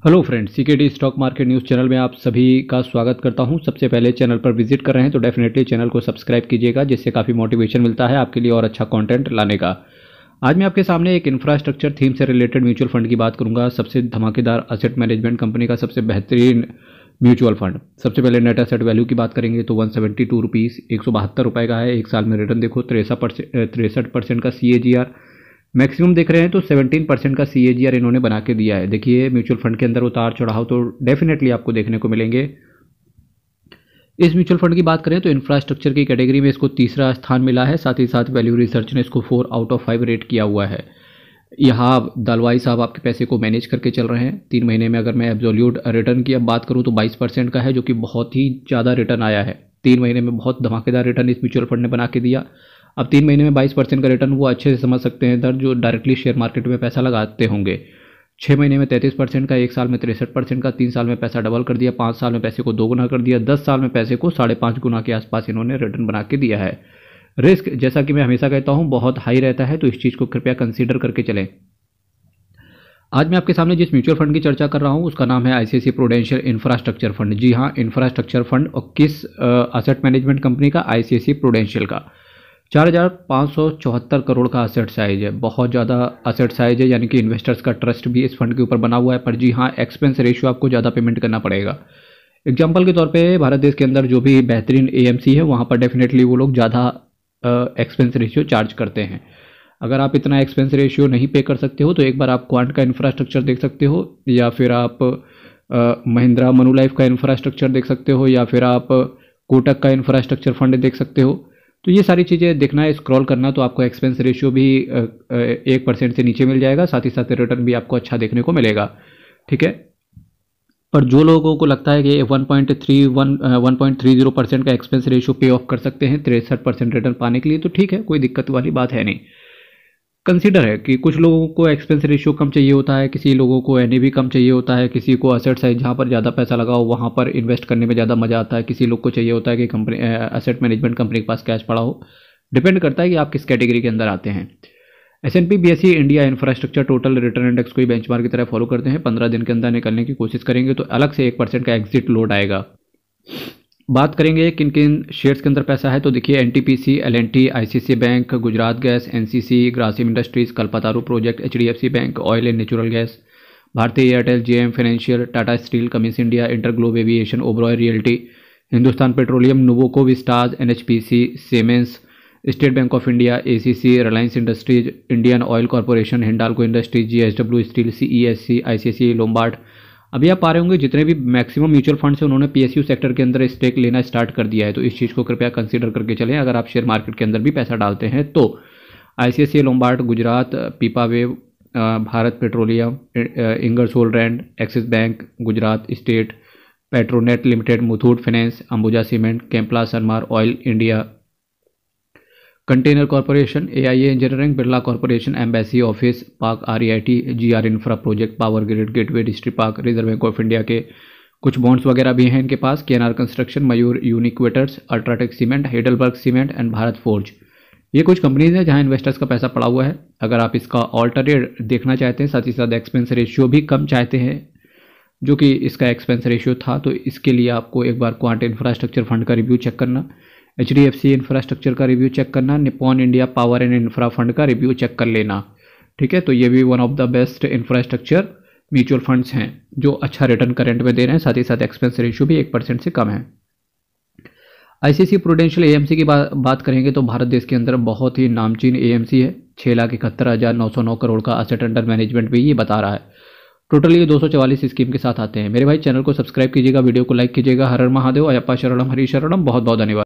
Hello friends, CKD stock market news channel में आप सभी का स्वागत करता हूं। सबसे पहले चैनल पर विजिट कर रहे हैं तो डेफिनेटली चैनल को सब्सक्राइब कीजिएगा, जिससे काफ़ी मोटिवेशन मिलता है आपके लिए और अच्छा कंटेंट लाने का। आज मैं आपके सामने एक इंफ्रास्ट्रक्चर थीम से रिलेटेड म्यूचुअल फंड की बात करूंगा। सबसे धमाकेदार असेट मैनेजमेंट कंपनी का सबसे बेहतरीन म्यूचुअल फंड। सबसे पहले नेट एसेट वैल्यू की बात करेंगे तो 172 रुपीज़ 172 रुपये का है। एक साल में रिटर्न देखो 63% का CAGR, मैक्सिमम देख रहे हैं तो 17% का CAGR इन्होंने बना के दिया है। देखिए म्यूचुअल फंड के अंदर उतार चढ़ाव तो डेफिनेटली आपको देखने को मिलेंगे। इस म्यूचुअल फंड की बात करें तो इंफ्रास्ट्रक्चर की कैटेगरी में इसको तीसरा स्थान मिला है। साथ ही साथ वैल्यू रिसर्च ने इसको 4 आउट ऑफ 5 रेट किया हुआ है। यहाँ दलवाई साहब आपके पैसे को मैनेज करके चल रहे हैं। 3 महीने में अगर मैं एब्सोल्यूट रिटर्न की अब बात करूँ तो 22% का है, जो कि बहुत ही ज़्यादा रिटर्न आया है। 3 महीने में बहुत धमाकेदार रिटर्न इस म्यूचुअल फंड ने बना के दिया। अब 3 महीने में 22% का रिटर्न वो अच्छे से समझ सकते हैं दर जो डायरेक्टली शेयर मार्केट में पैसा लगाते होंगे। 6 महीने में 33% का, 1 साल में 63% का, 3 साल में पैसा डबल कर दिया, 5 साल में पैसे को 2 गुना कर दिया, 10 साल में पैसे को 5.5 गुना के आसपास इन्होंने रिटर्न बना के दिया है। रिस्क जैसा कि मैं हमेशा कहता हूँ बहुत हाई रहता है, तो इस चीज़ को कृपया कंसीडर करके चलें। आज मैं आपके सामने जिस म्यूचुअल फंड की चर्चा कर रहा हूं उसका नाम है ICICI प्रूडेंशियल इंफ्रास्ट्रक्चर फंड। जी हाँ, इंफ्रास्ट्रक्चर फंड। और किस असेट मैनेजमेंट कंपनी का? ICICI प्रूडेंशियल का। 4,574 करोड़ का असेट साइज है। बहुत ज़्यादा असेट साइज है, यानी कि इन्वेस्टर्स का ट्रस्ट भी इस फंड के ऊपर बना हुआ है। पर जी हाँ, एक्सपेंस रेशियो आपको ज़्यादा पेमेंट करना पड़ेगा। एग्जाम्पल के तौर पे भारत देश के अंदर जो भी बेहतरीन AMC है वहाँ पर डेफिनेटली वो लोग ज़्यादा एक्सपेंस रेशियो चार्ज करते हैं। अगर आप इतना एक्सपेंस रेशियो नहीं पे कर सकते हो तो एक बार आप क्वांट का इंफ्रास्ट्रक्चर देख सकते हो, या फिर आप महिंद्रा मनुलाइफ का इंफ्रास्ट्रक्चर देख सकते हो, या फिर आप कोटक का इंफ्रास्ट्रक्चर फंड देख सकते हो। तो ये सारी चीज़ें देखना है, स्क्रॉल करना, तो आपको एक्सपेंस रेशियो भी 1% से नीचे मिल जाएगा। साथ ही साथ रिटर्न भी आपको अच्छा देखने को मिलेगा। ठीक है, पर जो लोगों को लगता है कि 1.30% का एक्सपेंस रेशियो पे ऑफ कर सकते हैं 63% रिटर्न पाने के लिए, तो ठीक है, कोई दिक्कत वाली बात है नहीं। कंसीडर है कि कुछ लोगों को एक्सपेंस रेशियो कम चाहिए होता है, किसी लोगों को NAV कम चाहिए होता है, किसी को असेट साइज जहाँ पर ज़्यादा पैसा लगाओ वहाँ पर इन्वेस्ट करने में ज़्यादा मज़ा आता है, किसी लोग को चाहिए होता है कि कंपनी असेट मैनेजमेंट कंपनी के पास कैश पड़ा हो। डिपेंड करता है कि आप किस कैटेगरी के अंदर आते हैं। S&P BSE India infrastructure total return index को बेंचमार्क की तरह फॉलो करते हैं। 15 दिन के अंदर निकलने की कोशिश करेंगे तो अलग से 1% का एग्जिट लोड आएगा। बात करेंगे किन किन शेयर्स के अंदर पैसा है, तो देखिए NTPC, L&T, ICICI bank, Gujarat gas, NCC, Grasim industries, Kalpataru project, HDFC bank, oil and natural gas, Bharti Airtel, JM financial, Tata steel, Cummins India, InterGlobe aviation, Oberoi realty, Hindustan petroleum, Nuvoco, Vistas, NHPC, Siemens, state bank of India, ACC, Reliance industries, Indian oil corporation, Hindalco industries, JSW steel, CESC, ICICI Lombard. अभी आप पा रहे होंगे जितने भी maximum mutual fund से उन्होंने PSU sector के अंदर स्टेक लेना स्टार्ट कर दिया है, तो इस चीज़ को कृपया कंसीडर करके चलें अगर आप शेयर मार्केट के अंदर भी पैसा डालते हैं तो। ICICI Lombard, Gujarat, Pipavav, Bharat petroleum, Ingersoll Rand, Axis bank, Gujarat state, Petronet limited, Muthoot finance, Ambuja cement, कैंपला Sanmar oil India, container corporation, AIA engineering, Birla corporation, embassy office, parks REIT, GR infra project, power grid, gateway district park, reserve bank of India के कुछ bonds वगैरह भी हैं इनके पास, KNR construction, Mayur Uniquoters, UltraTech cement, Heidelberg cement and Bharat forge. ये कुछ companies हैं जहां इन्वेस्टर्स का पैसा पड़ा हुआ है। अगर आप इसका ऑल्टरनेट देखना चाहते हैं, साथ ही साथ एक्सपेंस रेशियो भी कम चाहते हैं, जो कि इसका एक्सपेंस रेशियो था, तो इसके लिए आपको एक बार क्वांट इंफ्रास्ट्रक्चर फंड का रिव्यू चेक करना, HDFC इंफ्रास्ट्रक्चर का रिव्यू चेक करना, Nippon India power and infra fund का रिव्यू चेक कर लेना। ठीक है, तो ये भी one of the best infrastructure mutual funds हैं जो अच्छा रिटर्न करंट में दे रहे हैं। साथ ही साथ एक्सपेंस रेशियो भी 1% से कम है। ICICI प्रूडेंशियल AMC की बात करेंगे तो भारत देश के अंदर बहुत ही नामचीन AMC है। 6,71,909 करोड़ का असेट अंडर मैनेजमेंट भी ये बता रहा है। टोटल ये 244 स्कीम के साथ आते हैं। मेरे भाई चैनल को सब्सक्राइब कीजिएगा, वीडियो को लाइक कीजिएगा। हर हर महादेव, अयप्पा शरणम, हरि शरणम। बहुत बहुत धन्यवाद।